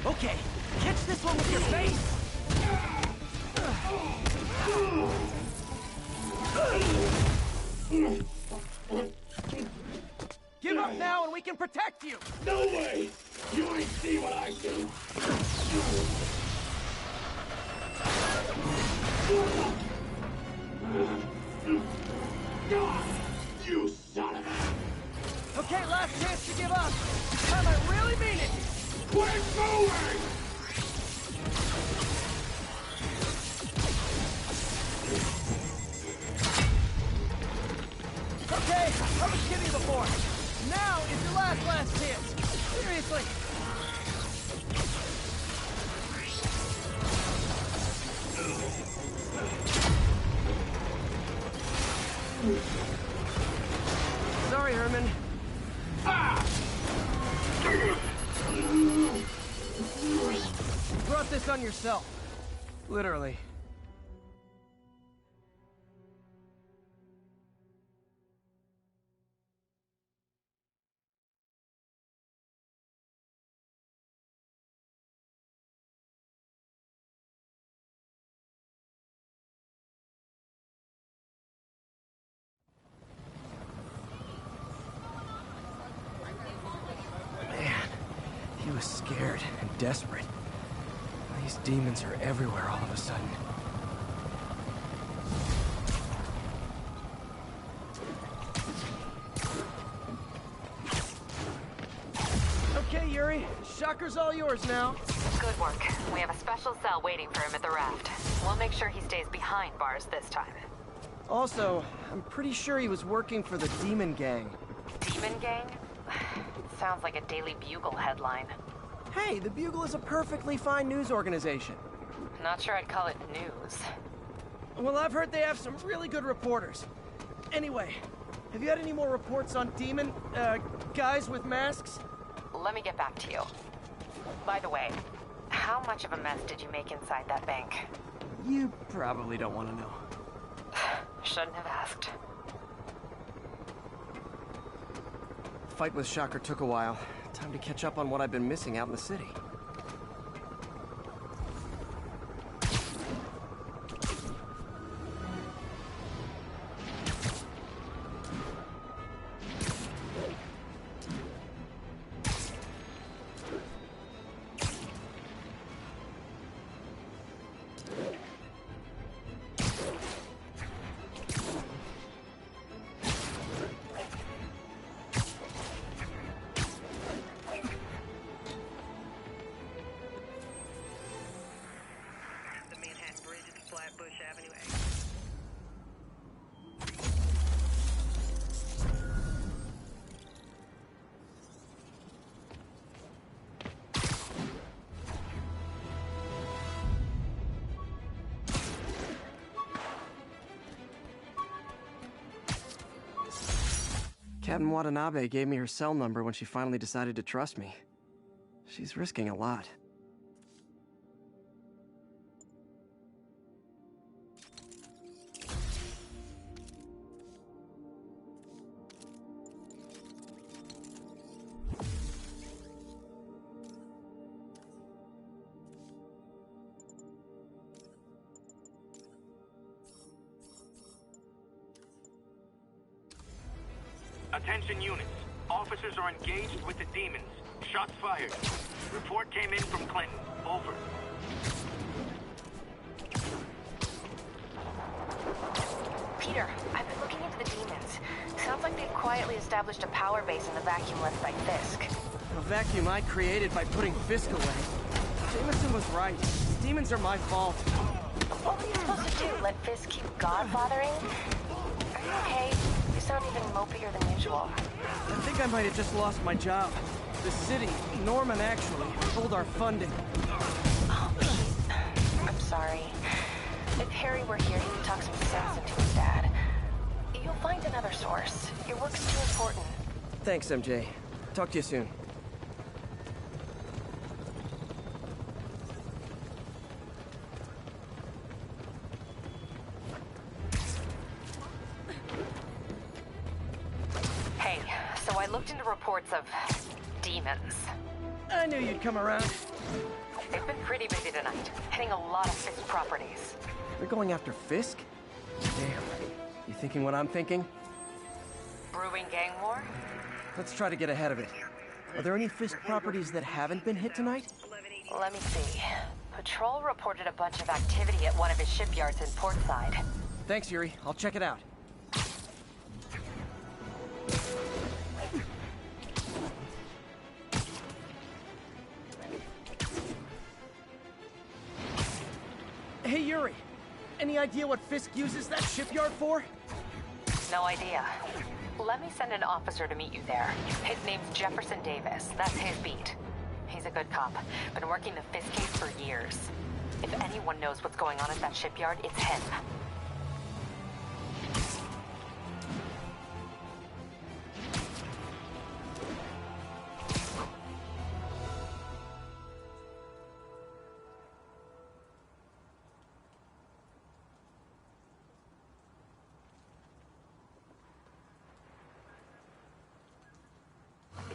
Okay, catch this one with your face. Give up now and we can protect you. No way. You ain't see what I do. God, you son of a... Okay, last chance to give up. This time I really mean it. Quit moving! Okay, I was kidding before. Now is your last chance. Seriously. Sorry, Herman. You brought this on yourself. Literally. scared and desperate. These demons are everywhere all of a sudden. Okay, Yuri. Shocker's all yours now. Good work. We have a special cell waiting for him at the raft. We'll make sure he stays behind bars this time. Also, I'm pretty sure he was working for the Demon Gang. Demon Gang? Sounds like a Daily Bugle headline. Hey, the Bugle is a perfectly fine news organization. Not sure I'd call it news. Well, I've heard they have some really good reporters. Anyway, have you had any more reports on demon, guys with masks? Let me get back to you. By the way, how much of a mess did you make inside that bank? You probably don't want to know. Shouldn't have asked. The fight with Shocker took a while. Time to catch up on what I've been missing out in the city. Captain Watanabe gave me her cell number when she finally decided to trust me. She's risking a lot. Attention units. Officers are engaged with the demons. Shots fired. Report came in from Clinton. Over. Peter, I've been looking into the demons. Sounds like they've quietly established a power base in the vacuum left by Fisk. A vacuum I created by putting Fisk away. Jameson was right. The demons are my fault. What were you supposed to do? Let Fisk keep godfathering? Are you okay? You sound even mopier than usual. I think I might have just lost my job. The city, Norman actually, pulled our funding. Oh, Pete. I'm sorry. If Harry were here, he would talk some sense into his dad. You'll find another source. Your work's too important. Thanks, MJ. Talk to you soon. Hey, so I looked into reports of demons. I knew you'd come around. They've been pretty busy tonight, hitting a lot of Fisk properties. They're going after Fisk? Damn. You thinking what I'm thinking? Brewing gang war? Let's try to get ahead of it. Are there any Fisk properties that haven't been hit tonight? Let me see. Patrol reported a bunch of activity at one of his shipyards in Portside. Thanks, Yuri. I'll check it out. Hey, Yuri. Any idea what Fisk uses that shipyard for? No idea. Let me send an officer to meet you there. His name's Jefferson Davis. That's his beat. He's a good cop. Been working the Fisk case for years. If anyone knows what's going on at that shipyard, it's him.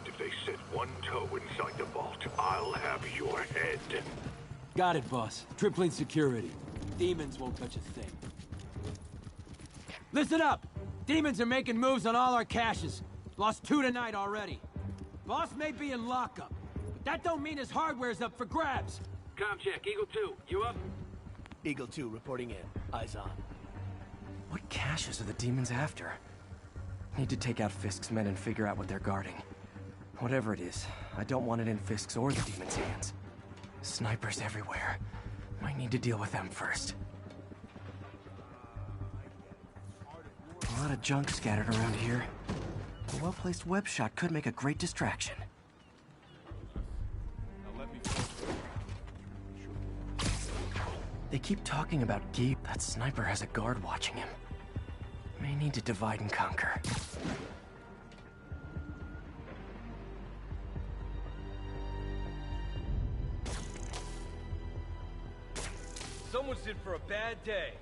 If they set one toe inside the vault, I'll have your head. Got it, boss. Tripling security. Demons won't touch a thing. Listen up! Demons are making moves on all our caches. Lost 2 tonight already. Boss may be in lockup, but but that don't mean his hardware's up for grabs. Com check, Eagle 2, you up? Eagle 2 reporting in. Eyes on. What caches are the demons after? Need to take out Fisk's men and figure out what they're guarding. Whatever it is, I don't want it in Fisk's or the demons' hands. Snipers everywhere. Might need to deal with them first. A lot of junk scattered around here. A well-placed web shot could make a great distraction. They keep talking about Gabe. That sniper has a guard watching him. May need to divide and conquer. Someone's in for a bad day.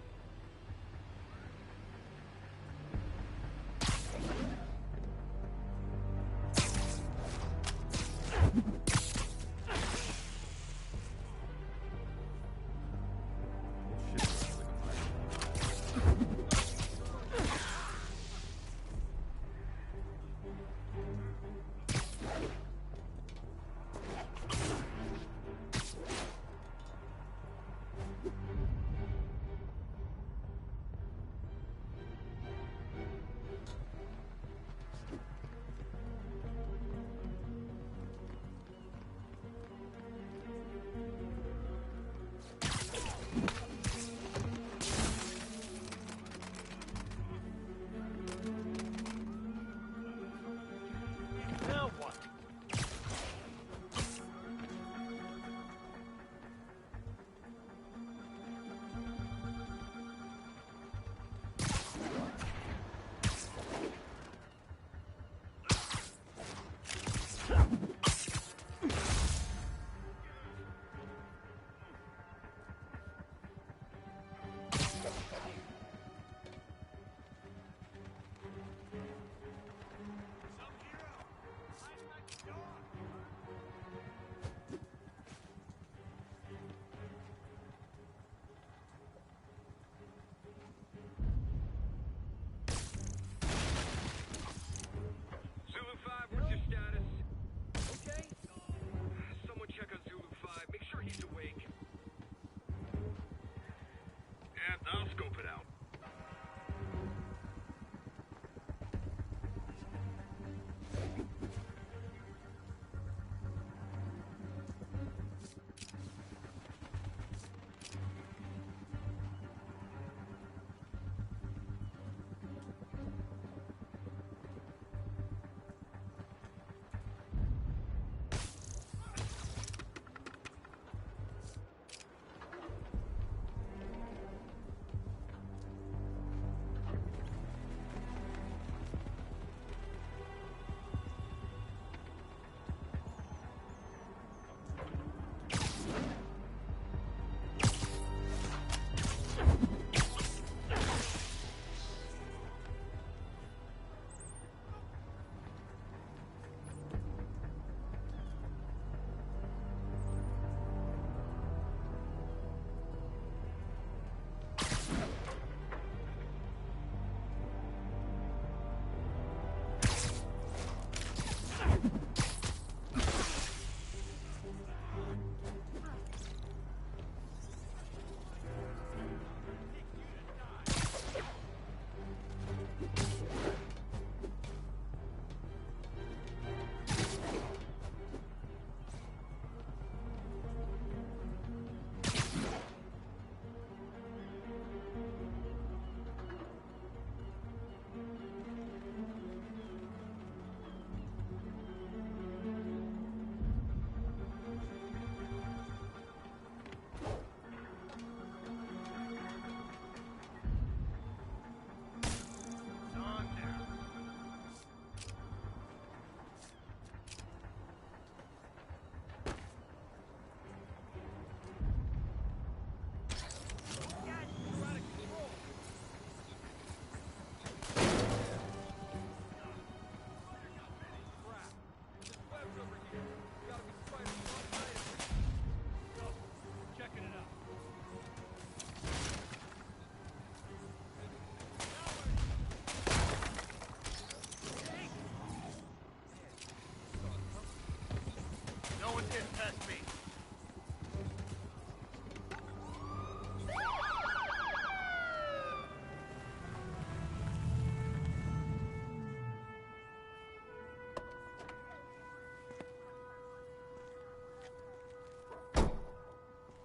I'll scope it out.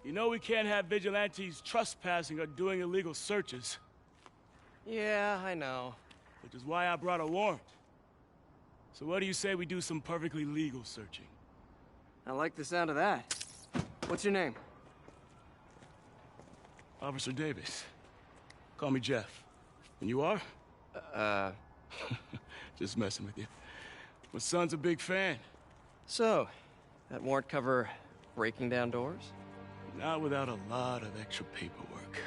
You know we can't have vigilantes trespassing or doing illegal searches. Yeah, I know. Which is why I brought a warrant. So what do you say we do some perfectly legal searching? I like the sound of that. What's your name? Officer Davis. Call me Jeff. And you are? Just messing with you. My son's a big fan. So, that warrant cover breaking down doors? Not without a lot of extra paperwork.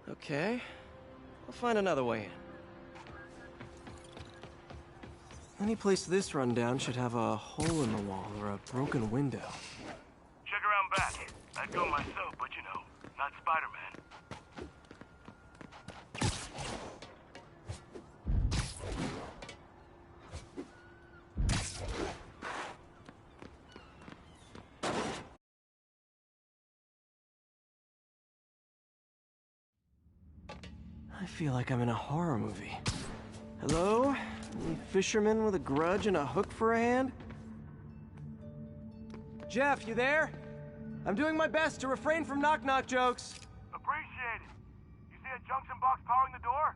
Okay. I'll find another way in. Any place this rundown should have a hole in the wall or a broken window. Check around back. I'd go myself, but you know, not Spiderman. I feel like I'm in a horror movie. Hello? Any fisherman with a grudge and a hook for a hand? Jeff, you there? I'm doing my best to refrain from knock-knock jokes. Appreciate it. You see a junction box powering the door?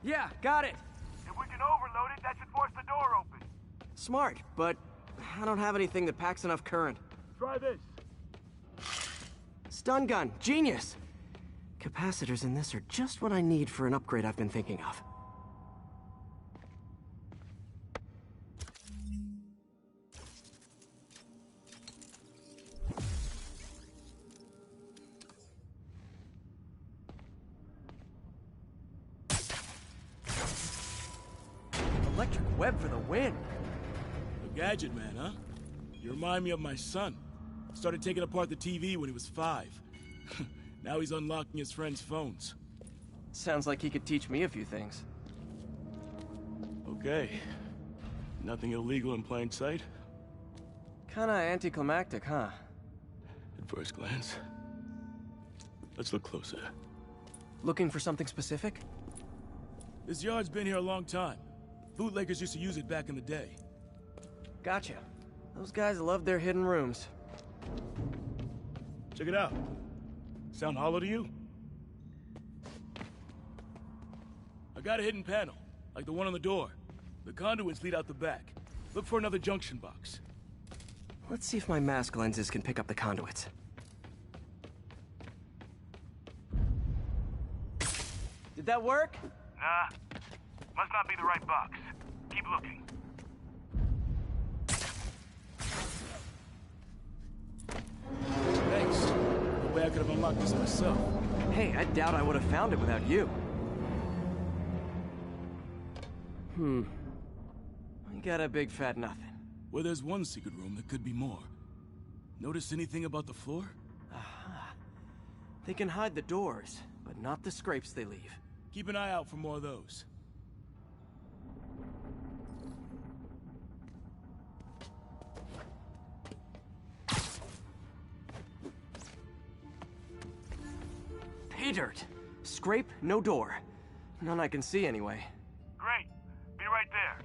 Yeah, got it. If we can overload it, that should force the door open. Smart, but I don't have anything that packs enough current. Try this. Stun gun, genius! Capacitors in this are just what I need for an upgrade I've been thinking of. Electric web for the win. A gadget man, huh? You remind me of my son. Started taking apart the TV when he was 5. Now he's unlocking his friends' phones. Sounds like he could teach me a few things. Okay. Nothing illegal in plain sight? Kinda anticlimactic, huh? At first glance. Let's look closer. Looking for something specific? This yard's been here a long time. Bootleggers used to use it back in the day. Gotcha. Those guys love their hidden rooms. Check it out. Sound hollow to you? I got a hidden panel, like the one on the door. The conduits lead out the back. Look for another junction box. Let's see if my mask lenses can pick up the conduits. Did that work? Nah. Must not be the right box. Keep looking. Thanks. No way I could have unlocked this myself. Hey, I doubt I would have found it without you. I got a big fat nothing. Well, there's one secret room that could be more. Notice anything about the floor? Aha. They can hide the doors, but not the scrapes they leave. Keep an eye out for more of those. Pay dirt. Scrape, no door. None I can see anyway. Great. Be right there.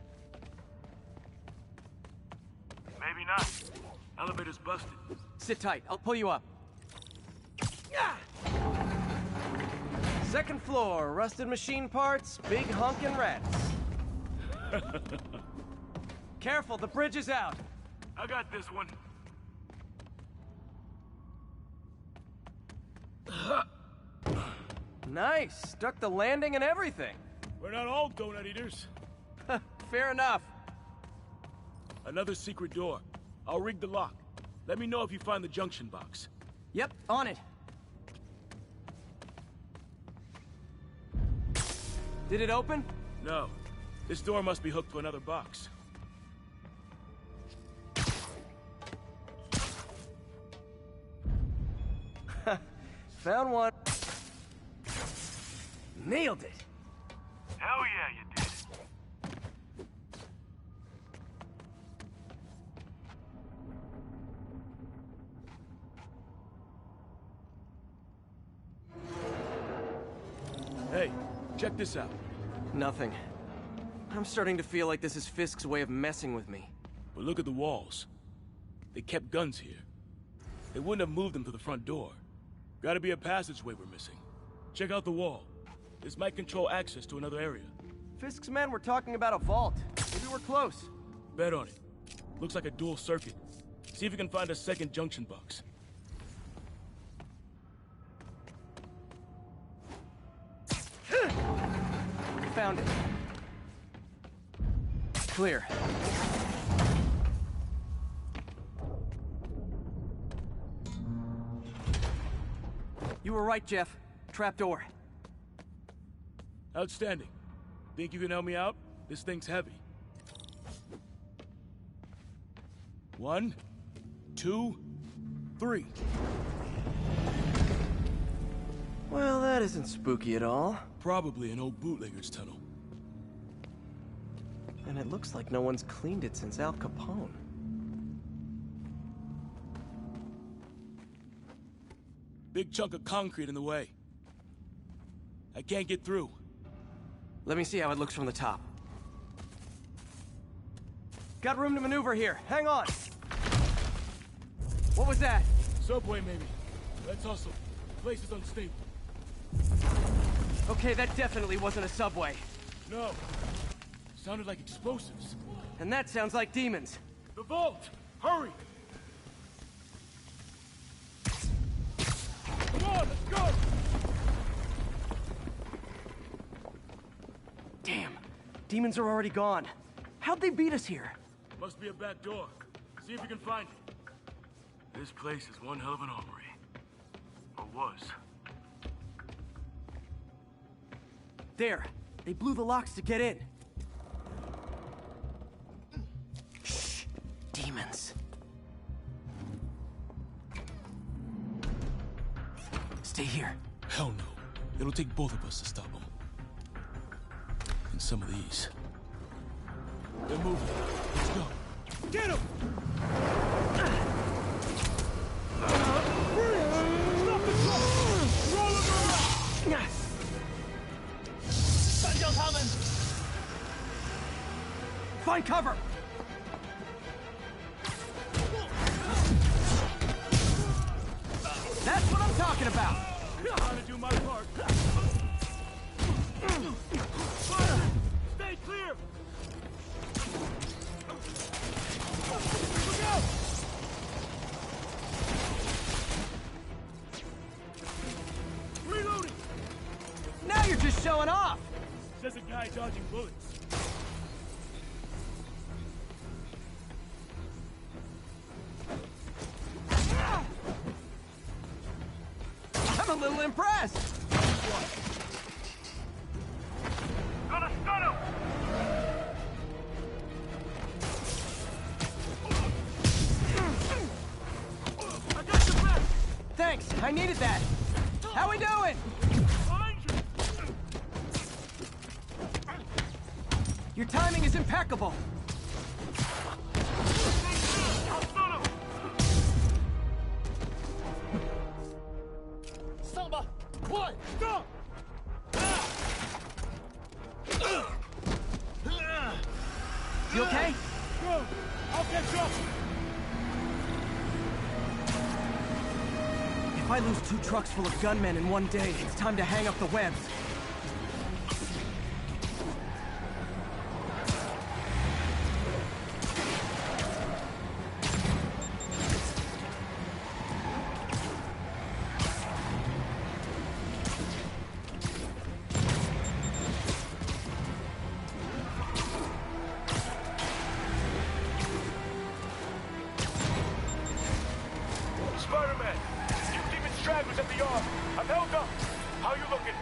Maybe not. Elevator's busted. Sit tight. I'll pull you up. Second floor, rusted machine parts, big honkin' rats. Careful, the bridge is out. I got this one. Nice. Stuck the landing and everything. We're not all donut eaters. Fair enough. Another secret door. I'll rig the lock. Let me know if you find the junction box. Yep, on it. Did it open? No. This door must be hooked to another box. Found one. Nailed it. Hell yeah, you did. Hey, check this out. Nothing. I'm starting to feel like this is Fisk's way of messing with me. But look at the walls. They kept guns here. They wouldn't have moved them to the front door. Gotta be a passageway we're missing. Check out the wall. This might control access to another area. Fisk's men were talking about a vault. Maybe we're close. Bet on it. Looks like a dual circuit. See if you can find a second junction box. Found it. Clear. You were right, Jeff. Trapdoor. Outstanding. Think you can help me out? This thing's heavy. 1, 2, 3. Well, that isn't spooky at all. Probably an old bootlegger's tunnel. And it looks like no one's cleaned it since Al Capone. Big chunk of concrete in the way. I can't get through. Let me see how it looks from the top. Got room to maneuver here. Hang on. What was that? Subway, maybe. Let's hustle. Place is unstable. Okay, that definitely wasn't a subway. No. Sounded like explosives. And that sounds like demons. The vault! Hurry! Come on, let's go! Damn. Demons are already gone. How'd they beat us here? Must be a back door. See if you can find it. This place is one hell of an armory. Or was. There. They blew the locks to get in. Shh. Demons. Stay here. Hell no. It'll take both of us to stop them. And some of these. They're moving. Let's go. Get him! Stop the truck! Roll him around! Gun's coming! Find cover! That's what I'm talking about! Trying to do my part. Stay clear! Look out! Reloading! Now you're just showing off! Says a guy dodging bullets. I'm a little impressed! Gonna stun him! I got your back! Thanks, I needed that! How we doing? Your timing is impeccable! Samba! What? Stop! You okay? Go! I'll catch up! If I lose 2 trucks full of gunmen in one day, it's time to hang up the webs. Spiderman! You demon stragglers at the yard! I'm held up! How you looking?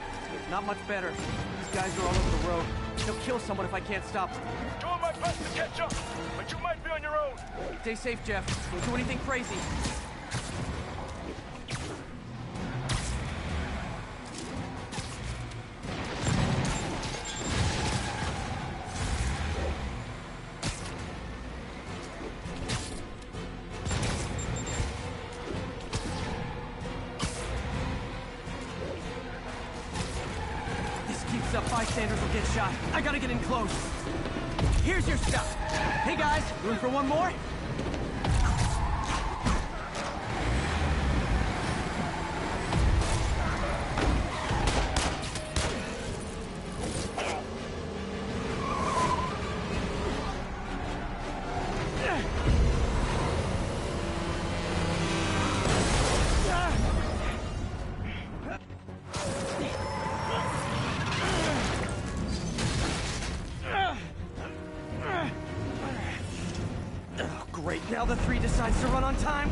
Not much better. These guys are all over the road. They'll kill someone if I can't stop them. Doing my best to catch up, but you might be on your own. Stay safe, Jeff. Don't do anything crazy. Up, bystanders will get shot. I gotta get in close. Here's your stuff. Hey guys, room for one more? Now the 3 decides to run on time.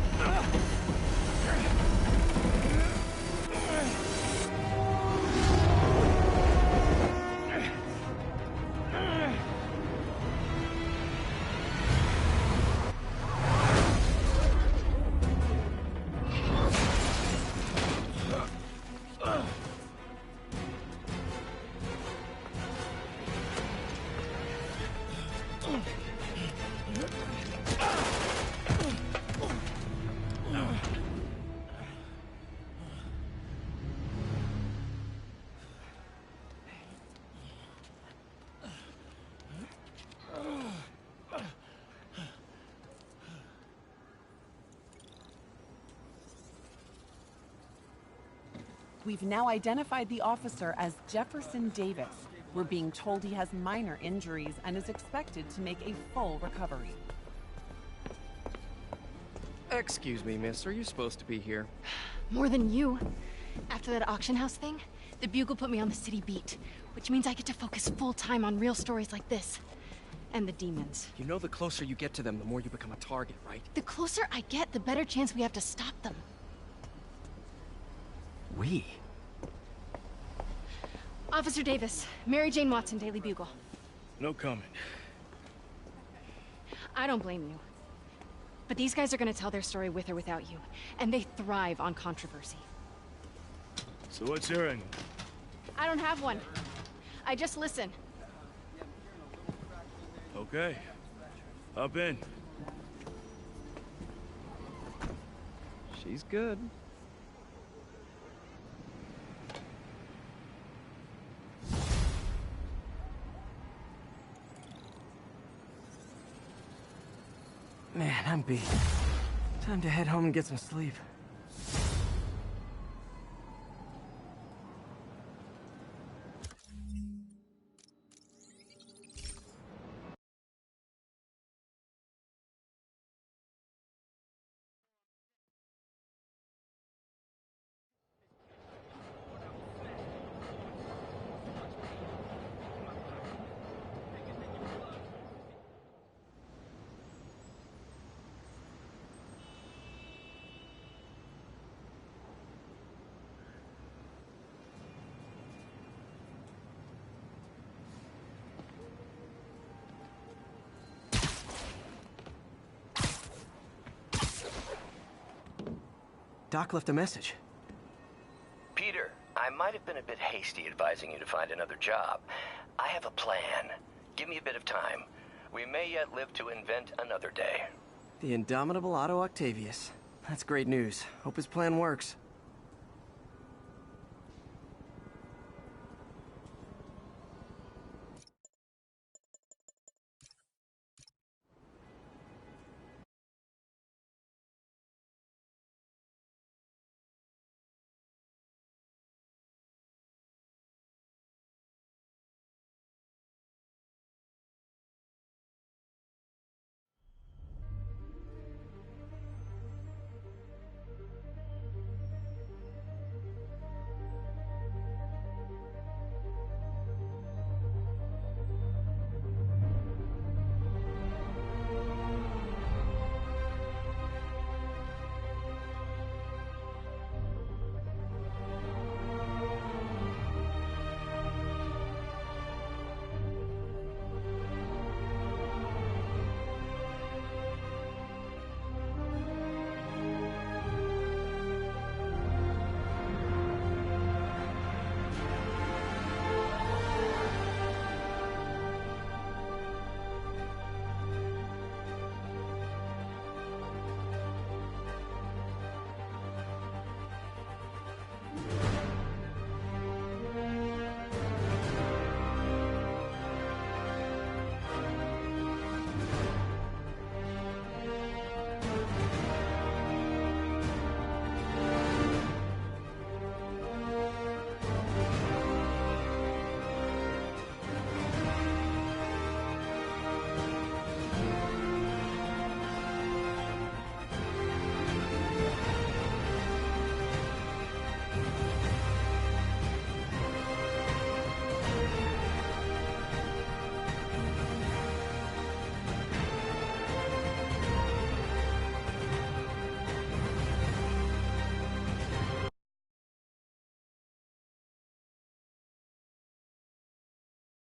We've now identified the officer as Jefferson Davis. We're being told he has minor injuries and is expected to make a full recovery. Excuse me, miss. Are you supposed to be here? More than you. After that auction house thing, the Bugle put me on the city beat, which means I get to focus full-time on real stories like this. And the demons. You know the closer you get to them, the more you become a target, right? The closer I get, the better chance we have to stop them. We? Officer Davis, Mary Jane Watson, Daily Bugle. No comment. I don't blame you. But these guys are gonna tell their story with or without you, and they thrive on controversy. So what's your angle? I don't have one. I just listen. Okay. Hop in. She's good. Man, I'm beat. Time to head home and get some sleep. Doc left a message. Peter, I might have been a bit hasty advising you to find another job. I have a plan. Give me a bit of time. We may yet live to invent another day. The indomitable Otto Octavius. That's great news. Hope his plan works.